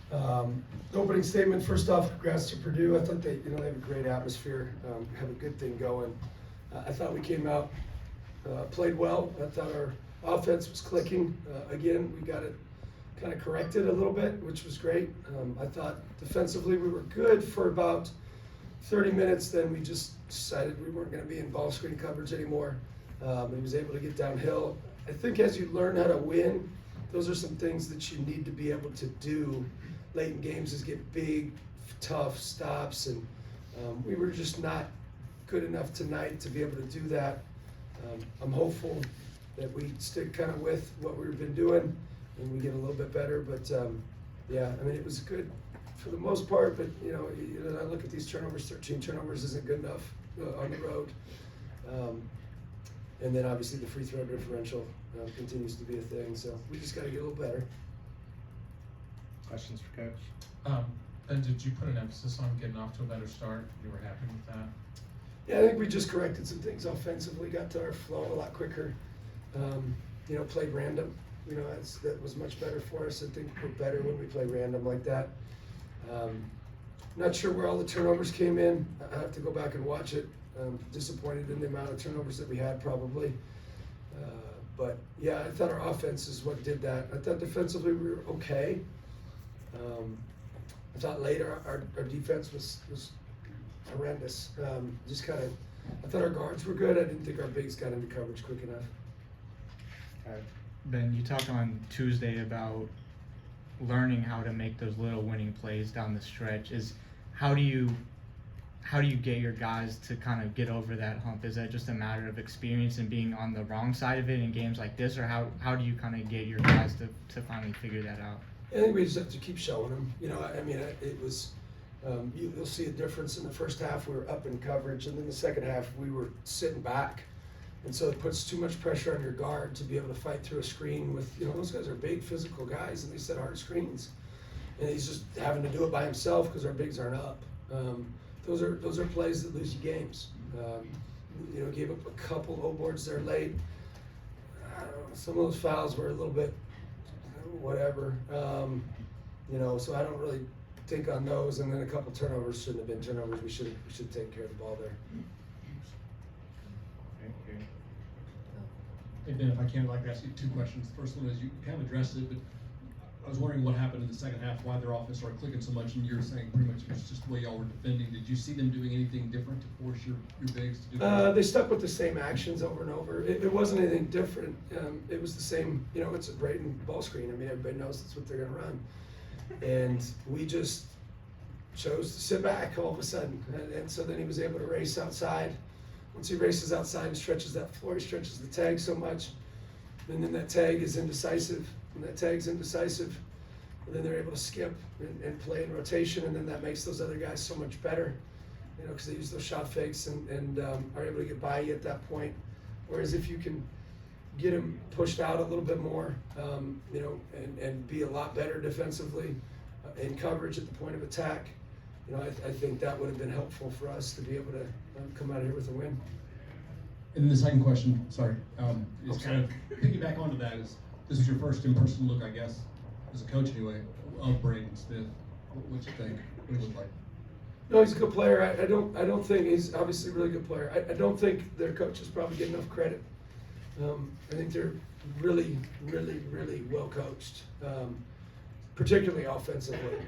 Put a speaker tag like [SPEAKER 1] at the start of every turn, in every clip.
[SPEAKER 1] The opening statement, first off, congrats to Purdue. I thought they have a great atmosphere, have a good thing going. I thought we came out, played well. I thought our offense was clicking. Again, we got it kind of corrected a little bit, which was great. I thought defensively we were good for about 30 minutes. Then we just decided we weren't going to be in ball screen coverage anymore. He was able to get downhill. I think as you learn how to win, those are some things that you need to be able to do late in games, is get big, tough stops, and we were just not good enough tonight to be able to do that. I'm hopeful that we stick kind of with what we've been doing and we get a little bit better, but yeah, I mean, it was good for the most part, but I look at these turnovers, 13 turnovers isn't good enough on the road. And then obviously the free throw differential continues to be a thing, so we just got to get a little better.
[SPEAKER 2] Questions for Coach?
[SPEAKER 3] And did you put an emphasis on getting off to a better start? You were happy with that?
[SPEAKER 1] Yeah, I think we just corrected some things offensively, got to our flow a lot quicker. Played random. That was much better for us. I think we're better when we play random like that. Not sure where all the turnovers came in. I have to go back and watch it. Disappointed in the amount of turnovers that we had probably. But yeah, I thought our offense is what did that. I thought defensively we were okay. I thought later our defense was horrendous. I thought our guards were good. I didn't think our bigs got into coverage quick enough.
[SPEAKER 4] Ben, you talked on Tuesday about learning how to make those little winning plays down the stretch. How do you get your guys to kind of get over that hump? Is that just a matter of experience and being on the wrong side of it in games like this, or how do you kind of get your guys to finally figure that out?
[SPEAKER 1] I think we just have to keep showing them. It was, you'll see a difference in the first half. We were up in coverage, and then the second half we were sitting back. And so it puts too much pressure on your guard to be able to fight through a screen with, those guys are big physical guys and they set hard screens. And he's just having to do it by himself because our bigs aren't up. Those are plays that lose you games. Gave up a couple low boards there late. I don't know, some of those fouls were a little bit whatever. So I don't really think on those. And then a couple turnovers shouldn't have been turnovers. We should take care of the ball there.
[SPEAKER 5] Hey Ben, if I can, I'd like to ask you two questions. The first one is, you kind of addressed it, but I was wondering what happened in the second half, why their offense started clicking so much, and you're saying pretty much it was just the way y'all were defending. Did you see them doing anything different to force your bigs to do that?
[SPEAKER 1] They stuck with the same actions over and over. It wasn't anything different. It was the same, it's a Braden ball screen. Everybody knows that's what they're going to run. And we just chose to sit back all of a sudden. And so then he was able to race outside. Once he races outside and stretches that floor, he stretches the tag so much, and then that tag is indecisive. When that tag's indecisive, and then they're able to skip and play in rotation, and then that makes those other guys so much better, because they use those shot fakes and are able to get by you at that point. Whereas if you can get him pushed out a little bit more, and be a lot better defensively in coverage at the point of attack, I think that would have been helpful for us to be able to come out of here with a win.
[SPEAKER 5] And then the second question, is kind of piggyback onto that. This is your first in-person look, I guess, as a coach anyway, of Braden Smith. What you think? What do you look like?
[SPEAKER 1] No, he's a good player. I don't think he's obviously a really good player. I don't think their coaches probably get enough credit. I think they're really, really, really well coached, particularly offensively.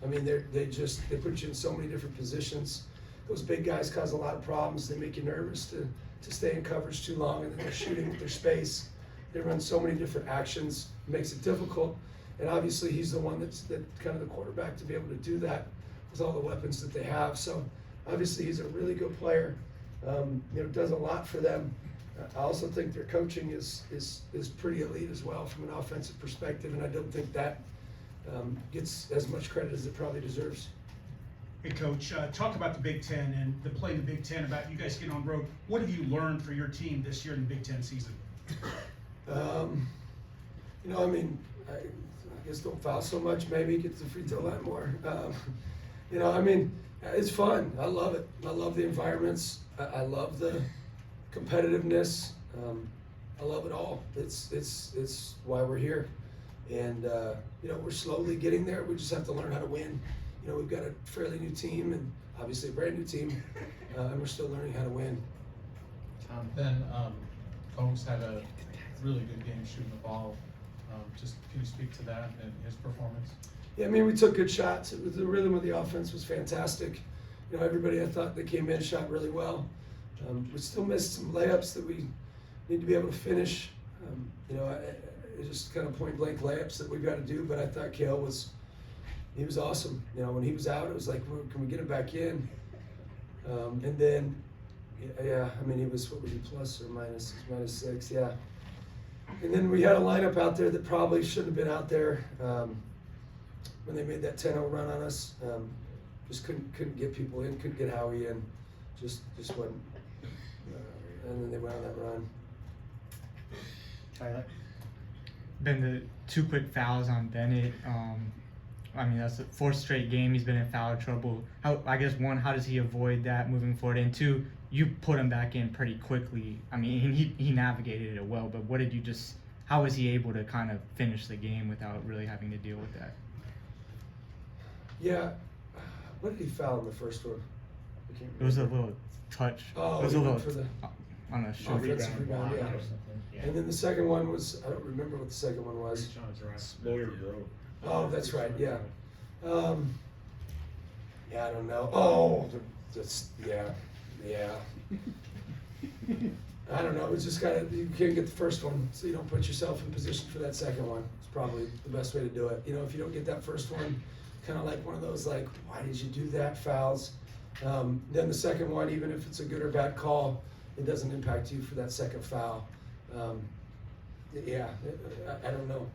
[SPEAKER 1] They put you in so many different positions. Those big guys cause a lot of problems. They make you nervous to stay in coverage too long, and then they're shooting with their space. They run so many different actions. It makes it difficult. And obviously he's the one that's kind of the quarterback to be able to do that with all the weapons that they have. So obviously he's a really good player. Does a lot for them. I also think their coaching is pretty elite as well from an offensive perspective, and I don't think that gets as much credit as it probably deserves.
[SPEAKER 6] Hey Coach, talk about the Big Ten and the play in the Big Ten, about you guys getting on the road. What have you learned for your team this year in the Big Ten season?
[SPEAKER 1] I guess don't foul so much, maybe get to the free throw line more. It's fun. I love it. I love the environments. I love the competitiveness. I love it all. It's why we're here. And, you know, we're slowly getting there. We just have to learn how to win. You know, we've got a fairly new team and obviously a brand new team, and we're still learning how to win.
[SPEAKER 3] Ben, Combs had a really good game shooting the ball. Just can you speak to that and his performance?
[SPEAKER 1] Yeah, I mean, we took good shots. The rhythm of the offense was fantastic. You know, everybody I thought that came in shot really well. We still missed some layups that we need to be able to finish. You know, it's just kind of point blank layups that we've got to do. But I thought Kale was awesome. You know, when he was out, it was like, well, can we get him back in? And then, yeah, I mean, he was, what was he, plus or minus? -6, yeah. And then we had a lineup out there that probably shouldn't have been out there when they made that 10-0 run on us. Just couldn't get people in, couldn't get Howie in, just wasn't. And then they went on that run.
[SPEAKER 2] Tyler?
[SPEAKER 4] Been the 2 quick fouls on Bennett. I mean, that's the 4th straight game he's been in foul trouble. I guess 1, how does he avoid that moving forward? And 2, you put him back in pretty quickly. I mean, he navigated it well, but how was he able to kind of finish the game without really having to deal with that?
[SPEAKER 1] Yeah, what did he foul in the first one? I can't
[SPEAKER 4] It was a
[SPEAKER 1] remember.
[SPEAKER 4] little touch.
[SPEAKER 1] Oh,
[SPEAKER 4] it was a
[SPEAKER 1] he
[SPEAKER 4] little
[SPEAKER 1] went for the
[SPEAKER 4] on a shoulder.
[SPEAKER 1] offensive rebound, yeah.
[SPEAKER 2] Yeah.
[SPEAKER 1] And then the second one was, I don't remember what the second one was.
[SPEAKER 2] Lawyer broke.
[SPEAKER 1] Oh, that's right, yeah. Yeah, I don't know. Oh, yeah. I don't know, it's just you can't get the first one, so you don't put yourself in position for that second one. It's probably the best way to do it. You know, if you don't get that first one, kind of like one of those, like, why did you do that fouls? Then the second one, even if it's a good or bad call, it doesn't impact you for that second foul. Yeah, I don't know.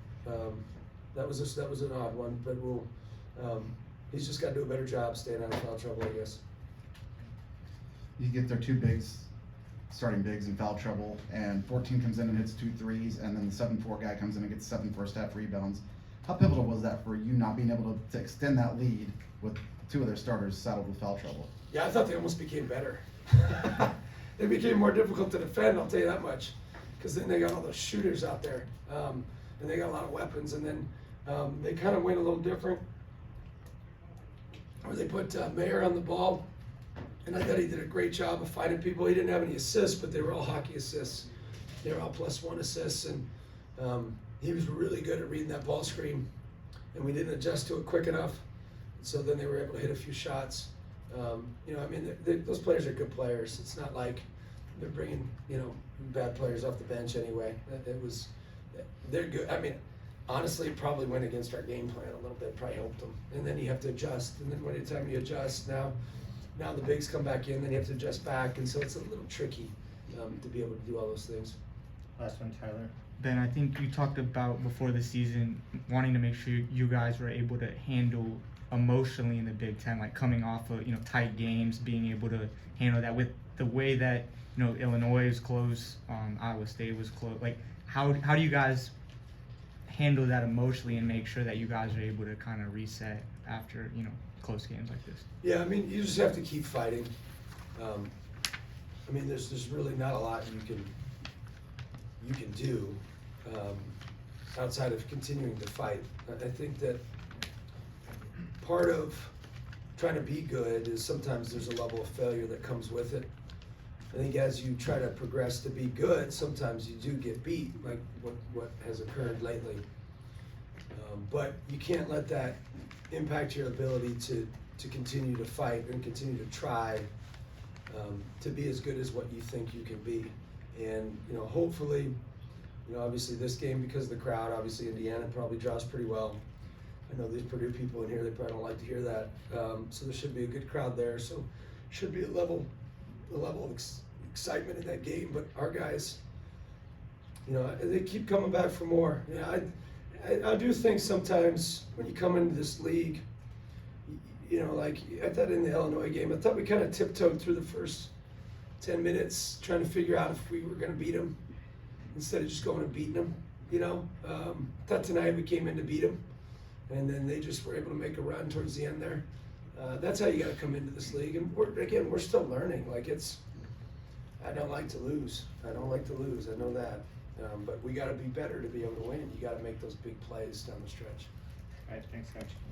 [SPEAKER 1] That was an odd one, but he's just got to do a better job staying out of foul trouble, I guess.
[SPEAKER 7] You get their 2 bigs, starting bigs in foul trouble, and 14 comes in and hits 2 threes, and then the 7-4 guy comes in and gets 7 first half rebounds. How pivotal was that for you not being able to extend that lead with 2 of their starters saddled with foul trouble?
[SPEAKER 1] Yeah, I thought they almost became better. They became more difficult to defend, I'll tell you that much, because then they got all those shooters out there, and they got a lot of weapons, and then they kind of went a little different, or they put Mayer on the ball, and I thought he did a great job of finding people. He didn't have any assists, but they were all hockey assists. They were all +1 assists, and he was really good at reading that ball screen, and we didn't adjust to it quick enough, so then they were able to hit a few shots. You know, I mean, those players are good players. It's not like they're bringing, you know, bad players off the bench anyway. They're good. I mean, honestly, it probably went against our game plan a little bit, probably helped them. And then you have to adjust, and then by the time you adjust, now the bigs come back in, then you have to adjust back, and so it's a little tricky to be able to do all those things.
[SPEAKER 2] Last one, Tyler.
[SPEAKER 4] Ben, I think you talked about before the season wanting to make sure you guys were able to handle emotionally in the Big Ten, like coming off of, you know, tight games, being able to handle that with the way that, you know, Illinois is close, Iowa State was close. Like, how do you guys handle that emotionally and make sure that you guys are able to kind of reset after, you know, close games like this?
[SPEAKER 1] Yeah, I mean, you just have to keep fighting. I mean, there's really not a lot you can do outside of continuing to fight. I think that part of trying to be good is sometimes there's a level of failure that comes with it. I think as you try to progress to be good, sometimes you do get beat, like what has occurred lately. But you can't let that impact your ability to continue to fight and continue to try to be as good as what you think you can be. And, you know, hopefully, you know, obviously this game, because of the crowd, obviously Indiana probably draws pretty well. I know these Purdue people in here, they probably don't like to hear that. So there should be a good crowd there. So should be a level of excitement in that game. But our guys, you know, they keep coming back for more. You know, I do think sometimes when you come into this league, you know, like I thought in the Illinois game, I thought we kind of tiptoed through the first 10 minutes trying to figure out if we were going to beat them instead of just going and beating them, you know. I thought tonight we came in to beat them, and then they just were able to make a run towards the end there. That's how you got to come into this league. And we're still learning. Like I don't like to lose. I don't like to lose. I know that. But we gotta be better to be able to win. You gotta make those big plays down the stretch.
[SPEAKER 2] All right, thanks, Coach.